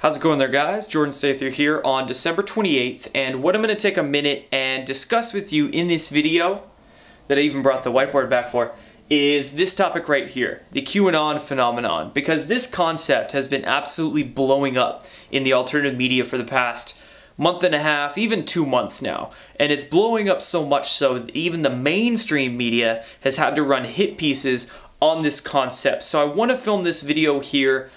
How's it going there, guys? Jordan Sather here on December 28th, and what I'm going to take a minute and discuss with you in this video, that I even brought the whiteboard back for, is this topic right here, the QAnon phenomenon, because this concept has been absolutely blowing up in the alternative media for the past month and a half, even 2 months now, and it's blowing up so much so that even the mainstream media has had to run hit pieces on this concept. So I want to film this video here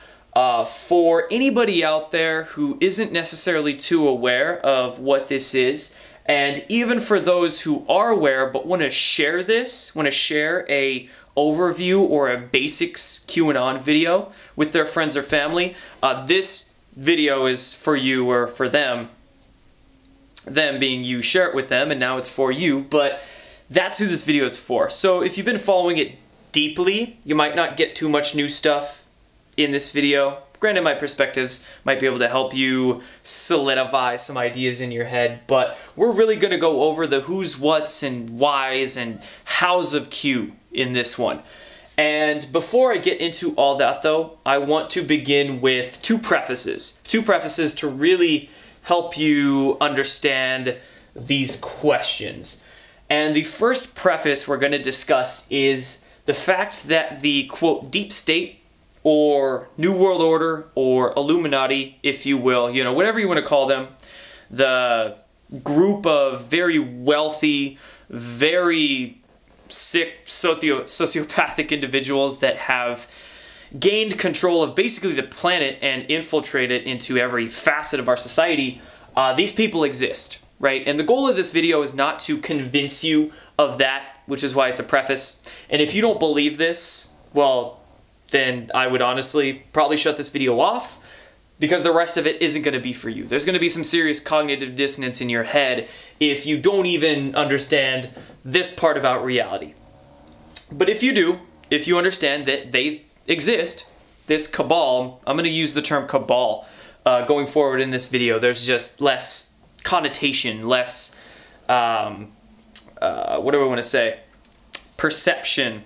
for anybody out there who isn't necessarily too aware of what this is, and even for those who are aware but want to share this, want to share a overview or a basics QAnon video with their friends or family, this video is for you or for them. Them being you share it with them, and now it's for you, but that's who this video is for. So if you've been following it deeply, you might not get too much new stuff in this video. Granted, my perspectives might be able to help you solidify some ideas in your head, but we're really going to go over the who's, what's, and whys, and hows of Q in this one. And before I get into all that though, I want to begin with two prefaces. Two prefaces to really help you understand these questions. And the first preface we're going to discuss is the fact that the, quote, deep state, or New World Order, or Illuminati, if you will, you know, whatever you want to call them, the group of very wealthy, very sick, sociopathic individuals that have gained control of basically the planet and infiltrated into every facet of our society, these people exist, right? And the goal of this video is not to convince you of that, which is why it's a preface. And if you don't believe this, well, then I would honestly probably shut this video off, because the rest of it isn't going to be for you. There's going to be some serious cognitive dissonance in your head if you don't even understand this part about reality. But if you do, if you understand that they exist, this cabal, I'm going to use the term cabal going forward in this video. There's just less connotation, less, what do I want to say, perception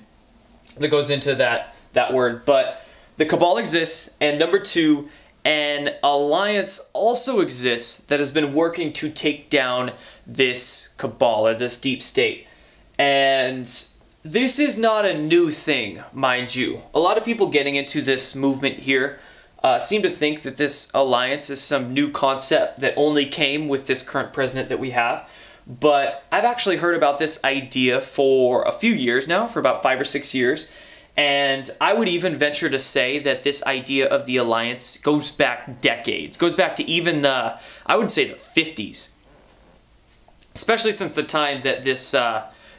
that goes into that word. But the cabal exists, and number two, an alliance also exists that has been working to take down this cabal, or this deep state. And this is not a new thing, mind you. A lot of people getting into this movement here seem to think that this alliance is some new concept that only came with this current president that we have. But I've actually heard about this idea for a few years now, for about 5 or 6 years. And I would even venture to say that this idea of the alliance goes back decades, goes back to even the, I would say, the 50s. Especially since the time that this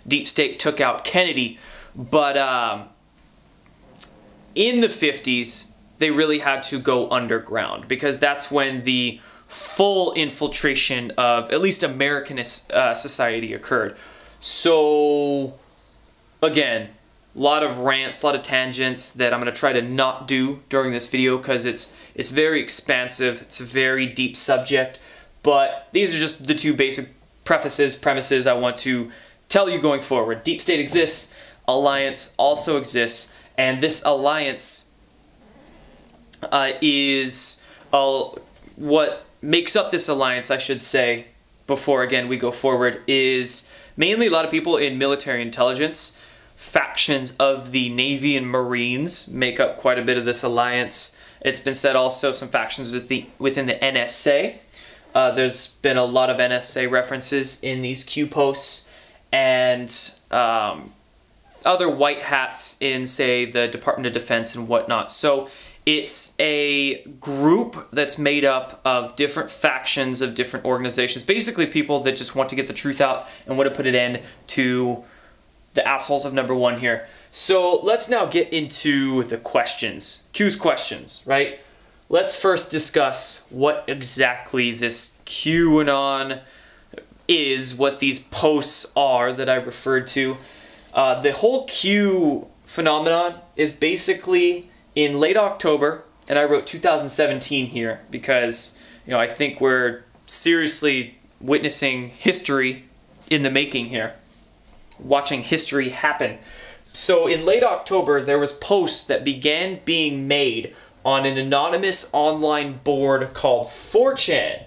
deep state took out Kennedy. But in the 50s, they really had to go underground, because that's when the full infiltration of at least American society occurred. So, again, a lot of rants, a lot of tangents that I'm going to try to not do during this video, because it's very expansive, it's a very deep subject, but these are just the two basic premises I want to tell you going forward. Deep state exists, alliance also exists, and this alliance is what makes up this alliance, I should say, before again we go forward, is mainly a lot of people in military intelligence. Factions of the Navy and Marines make up quite a bit of this alliance. It's been said also some factions within the NSA. There's been a lot of NSA references in these Q posts, and other white hats in, say, the Department of Defense and whatnot. So it's a group that's made up of different factions of different organizations. Basically people that just want to get the truth out and want to put an end to the assholes of number one here. So let's now get into the questions. Q's questions, right? Let's first discuss what exactly this QAnon is, what these posts are that I referred to. The whole Q phenomenon is basically in late October, and I wrote 2017 here because, you know, I think we're seriously witnessing history in the making here. Watching history happen. So in late October, there was posts that began being made on an anonymous online board called 4chan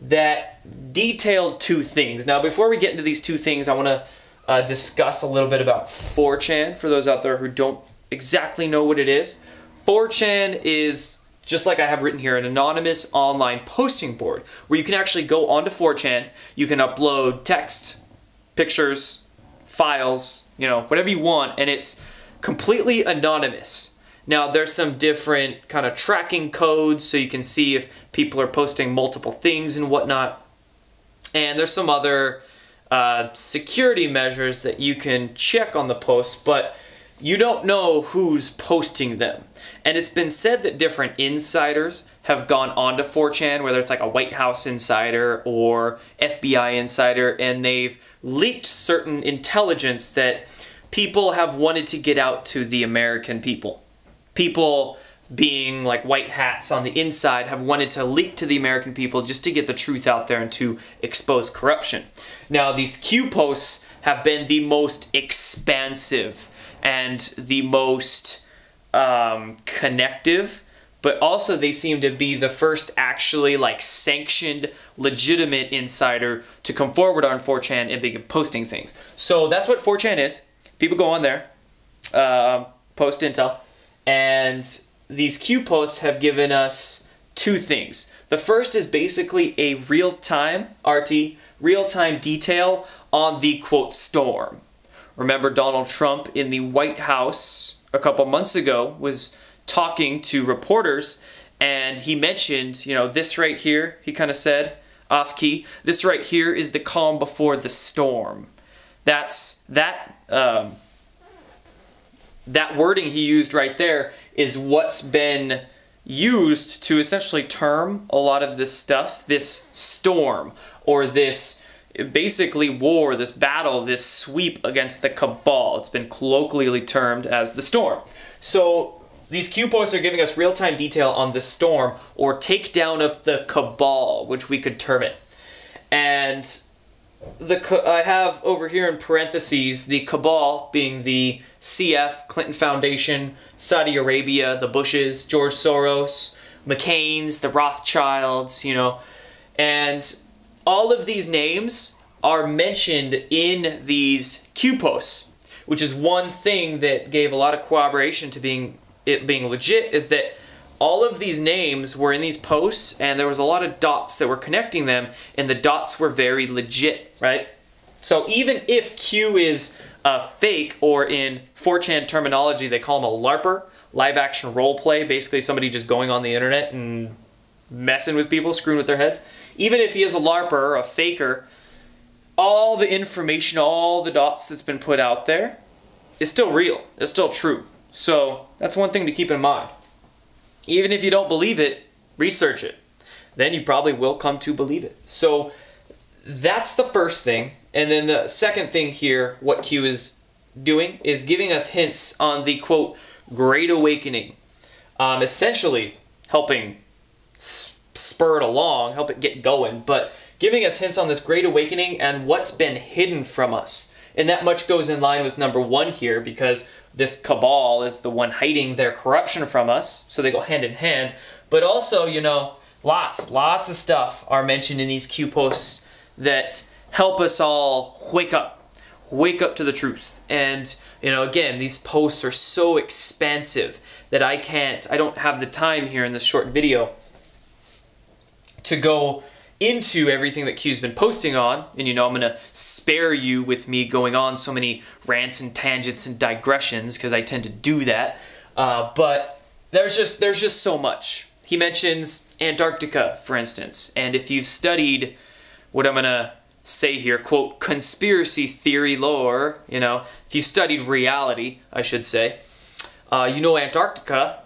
that detailed two things. Now, before we get into these two things, I want to discuss a little bit about 4chan for those out there who don't exactly know what it is. 4chan is, just like I have written here, an anonymous online posting board where you can actually go onto 4chan, you can upload text, pictures, files, you know, whatever you want, and it's completely anonymous. Now, there's some different kind of tracking codes so you can see if people are posting multiple things and whatnot. And there's some other security measures that you can check on the posts, but you don't know who's posting them. And it's been said that different insiders have gone onto 4chan, whether it's like a White House insider or FBI insider, and they've leaked certain intelligence that people have wanted to get out to the American people. People being like white hats on the inside have wanted to leak to the American people just to get the truth out there and to expose corruption. Now, these Q posts have been the most expansive and the most connective, but also they seem to be the first actually like sanctioned, legitimate insider to come forward on 4chan and begin posting things. So that's what 4chan is. People go on there, post intel, and these Q posts have given us two things. The first is basically a real-time, RT, real-time detail on the, quote, storm. Remember, Donald Trump in the White House a couple months ago was talking to reporters, and he mentioned, you know, this right here, he kind of said, off-key, this right here is the calm before the storm. That wording he used right there is what's been used to essentially term a lot of this stuff, this storm, or this basically war, this battle, this sweep against the cabal. It's been colloquially termed as the storm. So these Q posts are giving us real-time detail on the storm or takedown of the cabal, which we could term it. And I have over here in parentheses the cabal being the CF, Clinton Foundation, Saudi Arabia, the Bushes, George Soros, McCain's, the Rothschilds, you know, and all of these names are mentioned in these Q posts, which is one thing that gave a lot of corroboration to it being legit, is that all of these names were in these posts and there was a lot of dots that were connecting them, and the dots were very legit, right? So even if Q is fake, or in 4chan terminology they call him a LARPer, live action role play, basically somebody just going on the internet and messing with people, screwing with their heads. Even if he is a LARPer, a faker, all the information, all the dots that's been put out there is still real, it's still true. So that's one thing to keep in mind. Even if you don't believe it, research it. Then you probably will come to believe it. So that's the first thing. And then the second thing here, what Q is doing, is giving us hints on the, quote, Great Awakening. Essentially helping spur it along, help it get going, but giving us hints on this Great Awakening and what's been hidden from us. And that much goes in line with number one here, because this cabal is the one hiding their corruption from us, so they go hand in hand. But also, you know, lots of stuff are mentioned in these Q posts that help us all wake up to the truth. And, you know, again, these posts are so expansive that I don't have the time here in this short video to go into everything that Q's been posting on, and you know I'm gonna spare you with me going on so many rants and tangents and digressions, because I tend to do that. But there's just so much. He mentions Antarctica, for instance, and if you've studied what I'm gonna say here, quote, conspiracy theory lore, you know, if you've studied reality, I should say, you know Antarctica,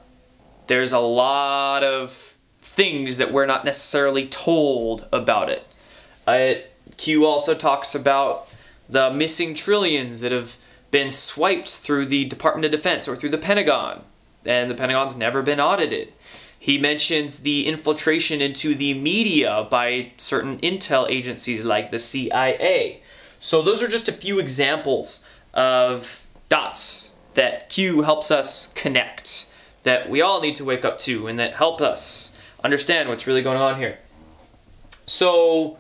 there's a lot of things that we're not necessarily told about it. Q also talks about the missing trillions that have been swiped through the Department of Defense or through the Pentagon, and the Pentagon's never been audited. He mentions the infiltration into the media by certain intel agencies like the CIA. So those are just a few examples of dots that Q helps us connect that we all need to wake up to and that help us understand what's really going on here. So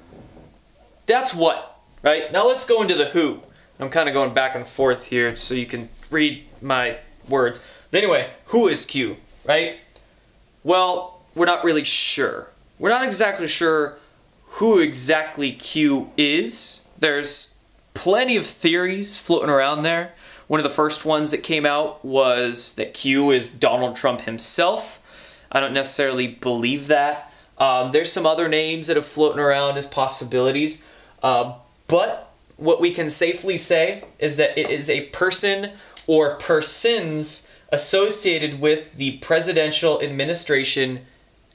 that's what, right? Now let's go into the who. I'm kind of going back and forth here so you can read my words. But anyway, who is Q, right? Well, we're not really sure. We're not exactly sure who exactly Q is. There's plenty of theories floating around there. One of the first ones that came out was that Q is Donald Trump himself. I don't necessarily believe that. There's some other names that have floated around as possibilities. But what we can safely say is that it is a person or persons associated with the presidential administration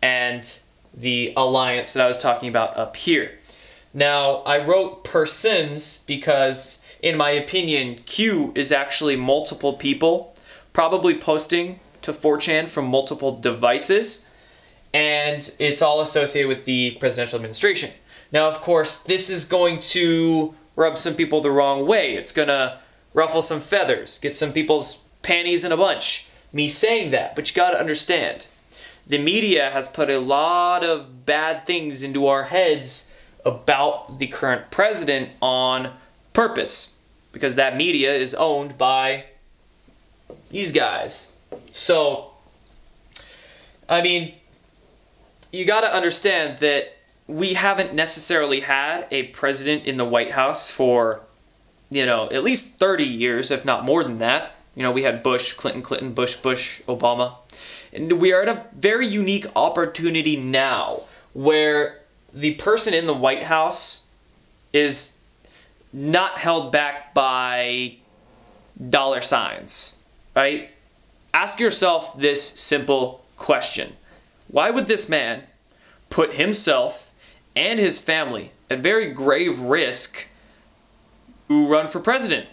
and the alliance that I was talking about up here. Now, I wrote persons because, in my opinion, Q is actually multiple people, probably posting to 4chan from multiple devices, and it's all associated with the presidential administration. Now, of course, this is going to rub some people the wrong way. It's going to ruffle some feathers, get some people's panties in a bunch, me saying that, but you got to understand. The media has put a lot of bad things into our heads about the current president on purpose, because that media is owned by these guys. So, I mean, you got to understand that we haven't necessarily had a president in the White House for, you know, at least 30 years, if not more than that. You know, we had Bush, Clinton, Bush, Obama. And we are at a very unique opportunity now where the person in the White House is not held back by dollar signs, right? Ask yourself this simple question. Why would this man put himself and his family at very grave risk to run for president?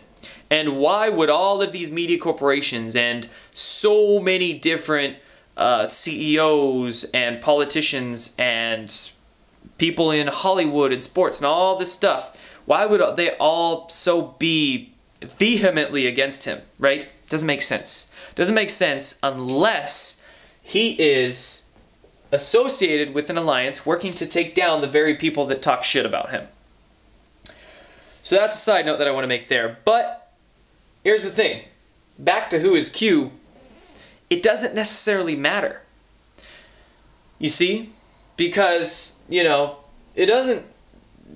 And why would all of these media corporations and so many different CEOs and politicians and people in Hollywood and sports and all this stuff, why would they all so be vehemently against him, right? Doesn't make sense. Doesn't make sense unless he is associated with an alliance working to take down the very people that talk shit about him. So that's a side note that I want to make there. But here's the thing. Back to who is Q, it doesn't necessarily matter. You see? Because, you know, it doesn't...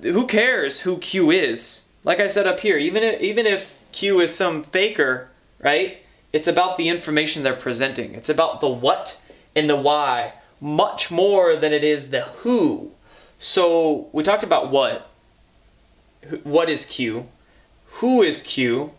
Who cares who Q is? Like I said up here, even if Q is some faker, right? It's about the information they're presenting. It's about the what and the why, much more than it is the who. So we talked about what. What is Q? Who is Q?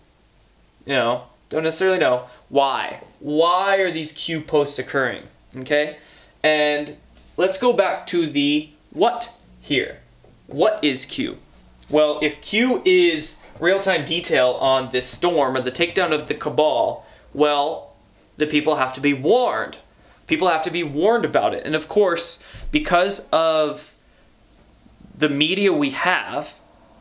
You know, don't necessarily know. Why? Why are these Q posts occurring? Okay? And let's go back to the what here. What is Q? Well, if Q is real-time detail on this storm or the takedown of the cabal, well, the people have to be warned. People have to be warned about it. And of course, because of the media we have,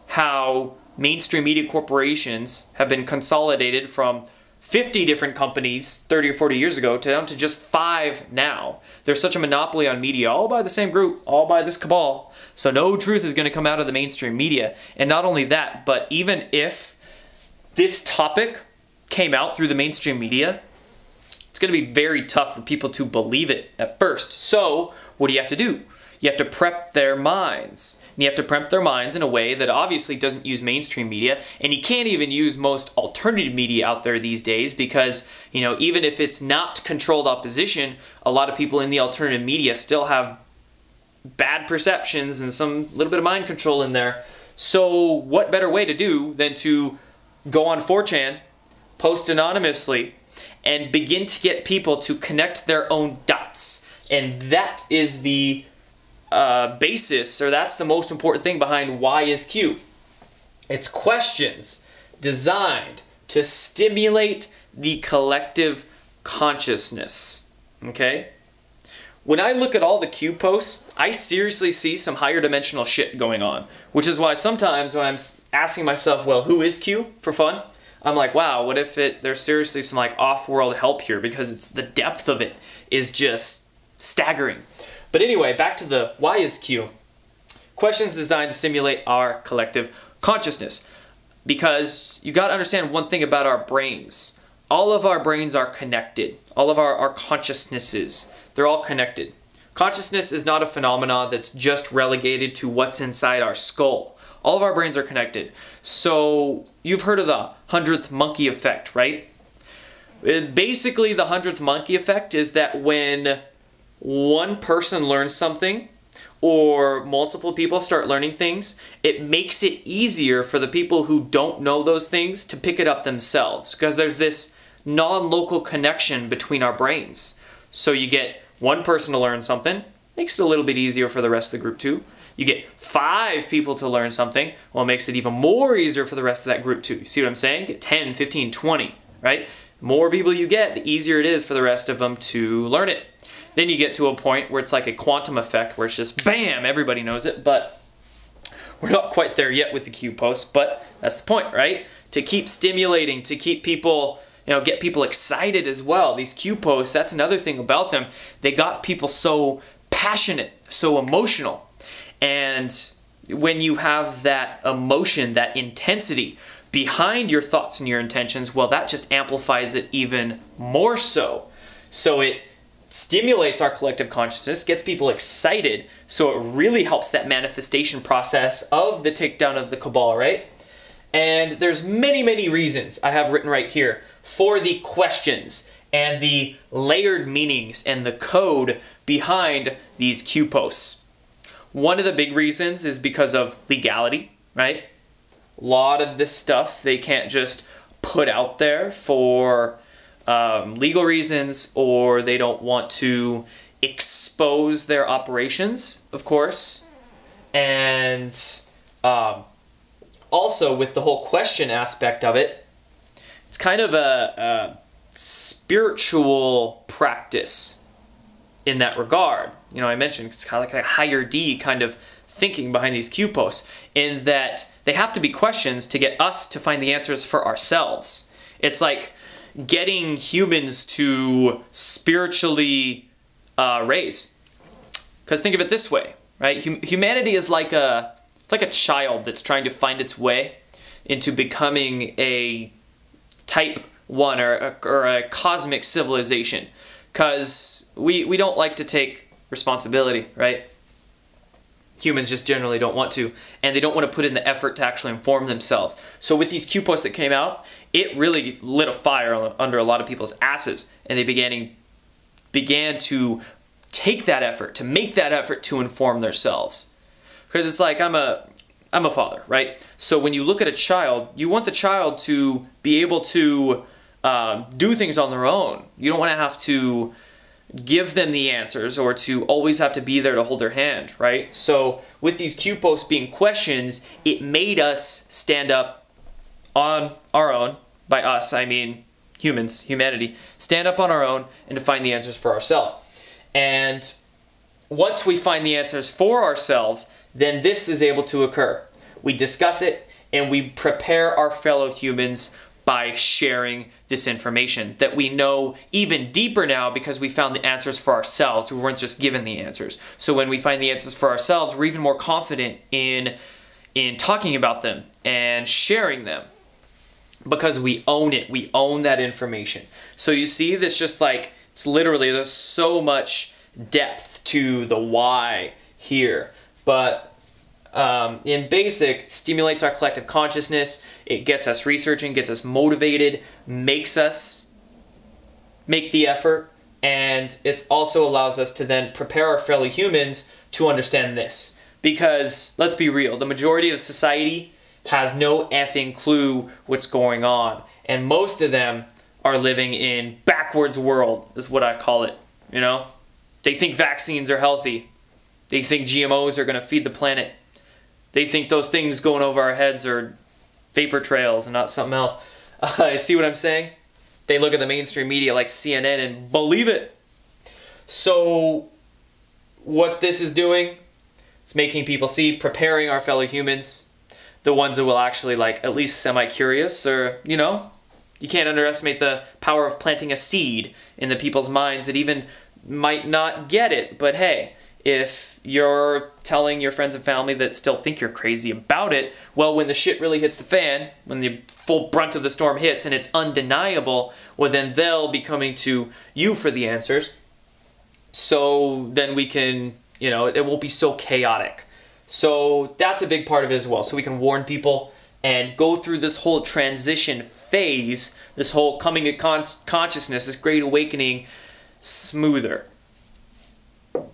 how mainstream media corporations have been consolidated from 50 different companies 30 or 40 years ago down to just 5 now. There's such a monopoly on media, all by the same group, all by this cabal. So no truth is going to come out of the mainstream media. And not only that, but even if this topic came out through the mainstream media, it's going to be very tough for people to believe it at first. So what do you have to do? You have to prep their minds. And you have to prep their minds in a way that obviously doesn't use mainstream media, and you can't even use most alternative media out there these days because, you know, even if it's not controlled opposition, a lot of people in the alternative media still have bad perceptions and some little bit of mind control in there. So what better way to do than to go on 4chan, post anonymously, and begin to get people to connect their own dots. And that is the basis, or that's the most important thing behind why is Q. It's questions designed to stimulate the collective consciousness. Okay? When I look at all the Q posts, I seriously see some higher dimensional shit going on, which is why sometimes when I'm asking myself, well, who is Q for fun? I'm like, wow, what if there's seriously some like off-world help here, because it's the depth of it is just staggering. But anyway, back to the why is Q. Questions designed to simulate our collective consciousness. Because you got to understand one thing about our brains. All of our brains are connected. All of our consciousnesses, they're all connected. Consciousness is not a phenomenon that's just relegated to what's inside our skull. All of our brains are connected. So you've heard of the 100th monkey effect, right? Basically, the 100th monkey effect is that when one person learns something, or multiple people start learning things, it makes it easier for the people who don't know those things to pick it up themselves, because there's this non-local connection between our brains. So you get one person to learn something, makes it a little bit easier for the rest of the group too. You get 5 people to learn something, well, it makes it even more easier for the rest of that group too. You see what I'm saying? Get 10, 15, 20, right? The more people you get, the easier it is for the rest of them to learn it. Then you get to a point where it's like a quantum effect, where it's just bam, everybody knows it. But we're not quite there yet with the Q posts, but that's the point, right? To keep stimulating, to keep people, get people excited as well. These Q posts, that's another thing about them. They got people so passionate, so emotional. And when you have that emotion, that intensity behind your thoughts and your intentions, well, that just amplifies it even more so. So it stimulates our collective consciousness, gets people excited, so it really helps that manifestation process of the takedown of the cabal, right? And there's many, many reasons I have written right here for the questions and the layered meanings and the code behind these Q posts. One of the big reasons is because of legality, right? A lot of this stuff they can't just put out there for legal reasons, or they don't want to expose their operations, of course. And also with the whole question aspect of it, it's kind of a spiritual practice in that regard. I mentioned it's kind of like a higher D kind of thinking behind these Q posts, in that they have to be questions to get us to find the answers for ourselves. It's like getting humans to spiritually raise. Because think of it this way, right? Humanity is like it's like a child that's trying to find its way into becoming a type 1 or a cosmic civilization. Because we don't like to take responsibility, right? Humans just generally don't want to, and they don't want to put in the effort to actually inform themselves. So with these Q posts that came out, it really lit a fire under a lot of people's asses, and they began to take that effort, to make that effort to inform themselves. Because it's like, I'm a father, right? So when you look at a child, you want the child to be able to do things on their own. You don't want to have to give them the answers or to always have to be there to hold their hand, right? So with these Q posts being questions, it made us stand up on our own. By us, I mean humans, humanity. Stand up on our own and to find the answers for ourselves. And once we find the answers for ourselves, then this is able to occur. We discuss it and we prepare our fellow humans by sharing this information that we know even deeper now, because we found the answers for ourselves. We weren't just given the answers. So when we find the answers for ourselves, we're even more confident in talking about them and sharing them, because we own it. We own that information. So you see, this just like, it's literally, there's so much depth to the why here. But in basic, it stimulates our collective consciousness. It gets us researching, gets us motivated, makes us make the effort, and it also allows us to then prepare our fellow humans to understand this. Because, let's be real, the majority of society has no effing clue what's going on. And most of them are living in backwards world, is what I call it, They think vaccines are healthy. They think GMOs are going to feed the planet. They think those things going over our heads are vapor trails and not something else. See what I'm saying? They look at the mainstream media like CNN and believe it. So what this is doing, it's making people see, preparing our fellow humans, the ones that will actually like at least semi-curious, or, you know, you can't underestimate the power of planting a seed in the people's minds that even might not get it. But hey, if you're telling your friends and family that still think you're crazy about it, well, when the shit really hits the fan, when the full brunt of the storm hits and it's undeniable, well, then they'll be coming to you for the answers. So then we can, you know, it won't be so chaotic. So that's a big part of it as well. So we can warn people and go through this whole transition phase, this whole coming to consciousness, this great awakening, smoother.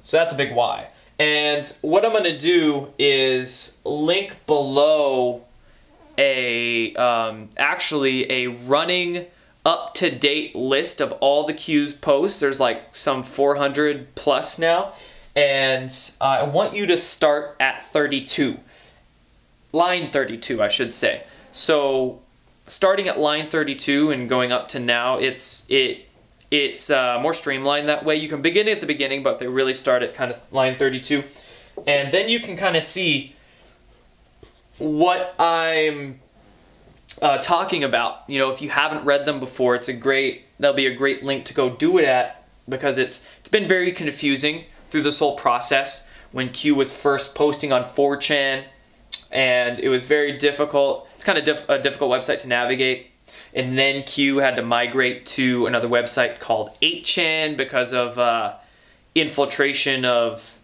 So that's a big why. And what I'm going to do is link below actually a running up-to-date list of all the Q's posts. There's like some 400 plus now. And I want you to start at 32. Line 32, I should say. So starting at line 32 and going up to now, it's more streamlined that way. You can begin at the beginning, but they really start at kind of line 32. And then you can kind of see what I'm talking about. You know, if you haven't read them before, that'll be a great link to go do it at, because it's been very confusing through this whole process when Q was first posting on 4chan, and it was very difficult. It's kind of a difficult website to navigate. And then Q had to migrate to another website called 8chan because of infiltration of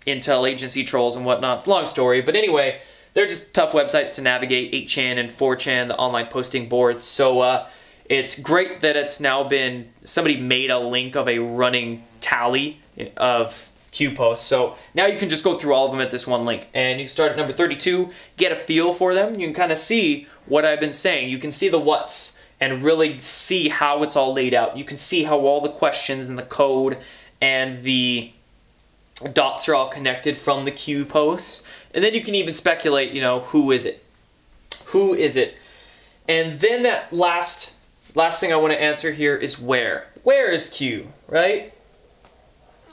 intel agency trolls and whatnot. It's a long story, but anyway, they're just tough websites to navigate, 8chan and 4chan, the online posting boards. So it's great that it's now been, somebody made a link of a running tally of Q posts. So now you can just go through all of them at this one link, and you can start at number 32, get a feel for them. You can kind of see what I've been saying. You can see the what's and really see how it's all laid out. You can see how all the questions and the code and the dots are all connected from the Q posts. And then you can even speculate, you know, who is it? Who is it? And then that last thing I want to answer here is where. Where is Q, right?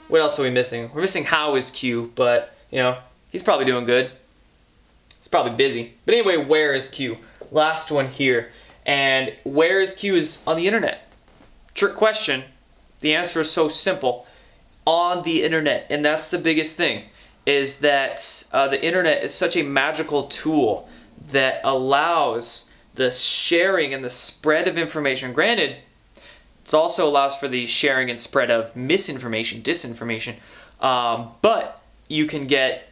What else are we missing? We're missing how is Q, but, you know, he's probably doing good. He's probably busy. But anyway, where is Q? Last one here. And where is Q is on the internet. Trick question. The answer is so simple. On the internet. And that's the biggest thing, is that the internet is such a magical tool that allows the sharing and the spread of information. Granted, it also allows for the sharing and spread of misinformation, disinformation, but you can get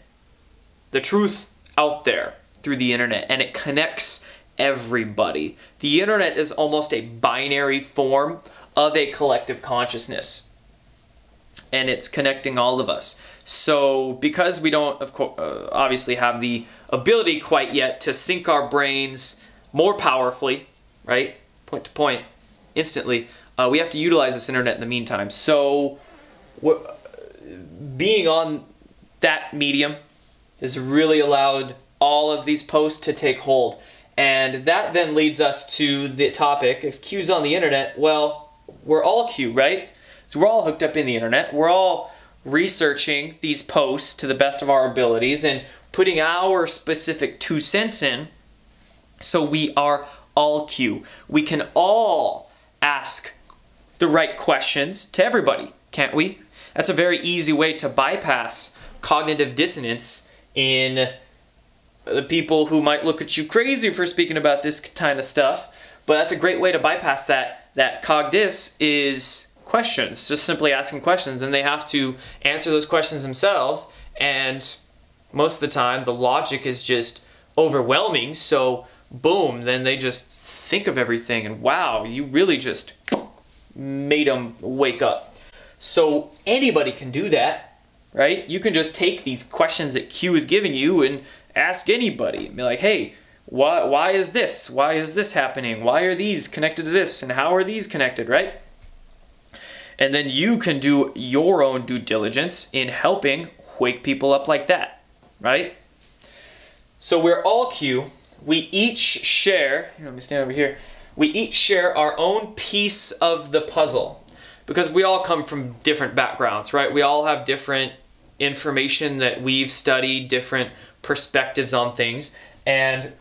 the truth out there through the internet, and it connects everybody. The internet is almost a binary form of a collective consciousness, and it's connecting all of us. So because we don't, of course, obviously have the ability quite yet to sync our brains more powerfully, right, point to point, instantly, we have to utilize this internet in the meantime. So being on that medium has really allowed all of these posts to take hold. And that then leads us to the topic, if Q's on the internet, well, we're all Q, right? So we're all hooked up in the internet. We're all researching these posts to the best of our abilities and putting our specific 2 cents in. So we are all Q. We can all ask the right questions to everybody, can't we? That's a very easy way to bypass cognitive dissonance in the people who might look at you crazy for speaking about this kind of stuff. But that's a great way to bypass that cog dis is questions, just simply asking questions, and they have to answer those questions themselves, and most of the time the logic is just overwhelming, so boom, then they just think of everything, and wow, you really just made them wake up. So anybody can do that, right? You can just take these questions that Q is giving you and ask anybody. Be like, hey, why is this? Why is this happening? Why are these connected to this? And how are these connected, right? And then you can do your own due diligence in helping wake people up like that, right? So we're all Q. We each share, let me stand over here. We each share our own piece of the puzzle, because we all come from different backgrounds, right? We all have different information that we've studied, different perspectives on things, And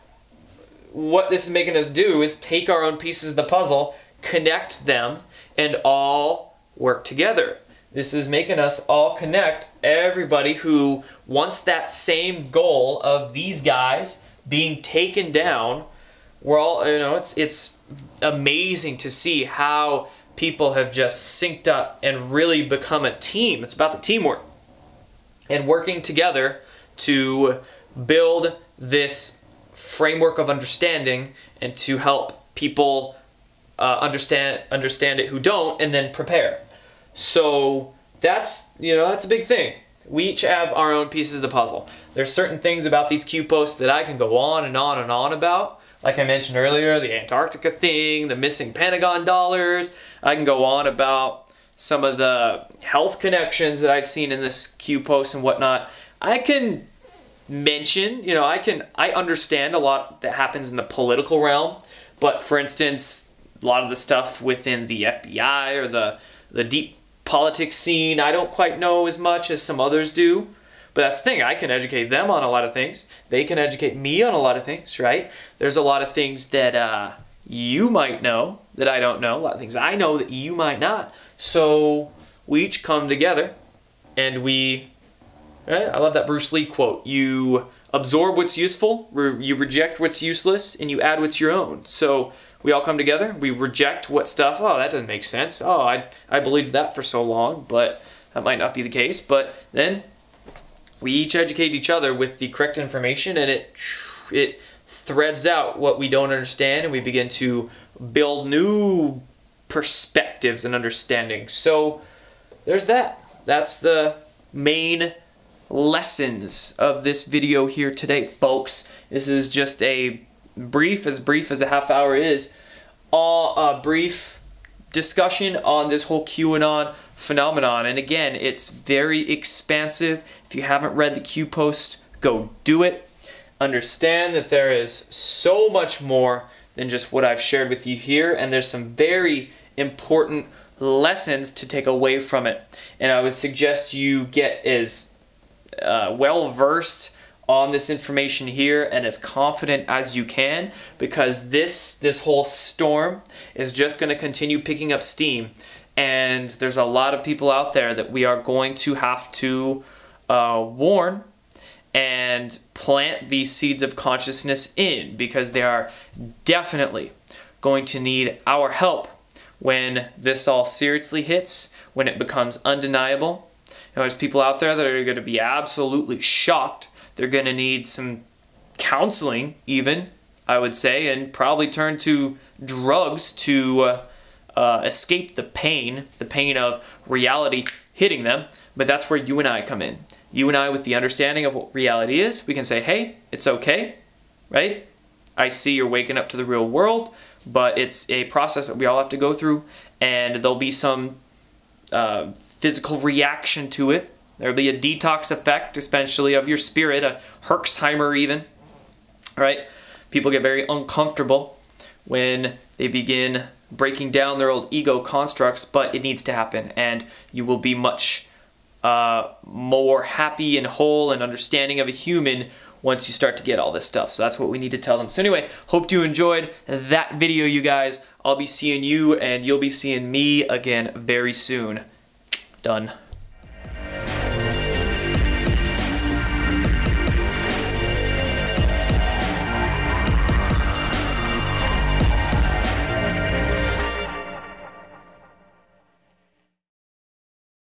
what this is making us do is take our own pieces of the puzzle, connect them, and all work together. This is making us all connect everybody who wants that same goal of these guys being taken down. We're all, you know, it's amazing to see how people have just synced up and really become a team. It's about the teamwork and working together to build this framework of understanding and to help people understand it who don't, and then prepare. So that's, you know, that's a big thing. We each have our own pieces of the puzzle. There's certain things about these Q posts that I can go on and on and on about. Like I mentioned earlier, the Antarctica thing, the missing Pentagon dollars. I can go on about some of the health connections that I've seen in this Q post and whatnot. I can mention, you know, I understand a lot that happens in the political realm, but for instance, a lot of the stuff within the FBI or the deep politics scene, I don't quite know as much as some others do. But that's the thing, I can educate them on a lot of things. They can educate me on a lot of things, right? There's a lot of things that you might know that I don't know. A lot of things I know that you might not. So we each come together and we, right? I love that Bruce Lee quote. You absorb what's useful, you reject what's useless, and you add what's your own. So we all come together, we reject what stuff, oh, that doesn't make sense. Oh, I believed that for so long, but that might not be the case. But then we each educate each other with the correct information, and it threads out what we don't understand, and we begin to build new perspectives and understanding. So there's that. That's the main lessons of this video here today, folks. This is just a brief as a half hour is, a brief discussion on this whole QAnon phenomenon. And again, it's very expansive. If you haven't read the Q post, go do it. Understand that there is so much more than just what I've shared with you here, and there's some very important lessons to take away from it. And I would suggest you get as well versed on this information here and as confident as you can, because this whole storm is just going to continue picking up steam, and there's a lot of people out there that we are going to have to warn and plant these seeds of consciousness in, because they are definitely going to need our help when this all seriously hits, when it becomes undeniable. You know, there's people out there that are going to be absolutely shocked. They're going to need some counseling even, I would say, and probably turn to drugs to escape the pain of reality hitting them. But that's where you and I come in. You and I, with the understanding of what reality is, we can say, hey, it's okay, right? I see you're waking up to the real world, but it's a process that we all have to go through, and there'll be some physical reaction to it. There'll be a detox effect, especially of your spirit, a Herxheimer even, right? People get very uncomfortable when they begin breaking down their old ego constructs, but it needs to happen, and you will be much more happy and whole and understanding of a human once you start to get all this stuff. So that's what we need to tell them. So anyway, hope you enjoyed that video, you guys. I'll be seeing you, and you'll be seeing me again very soon. Done.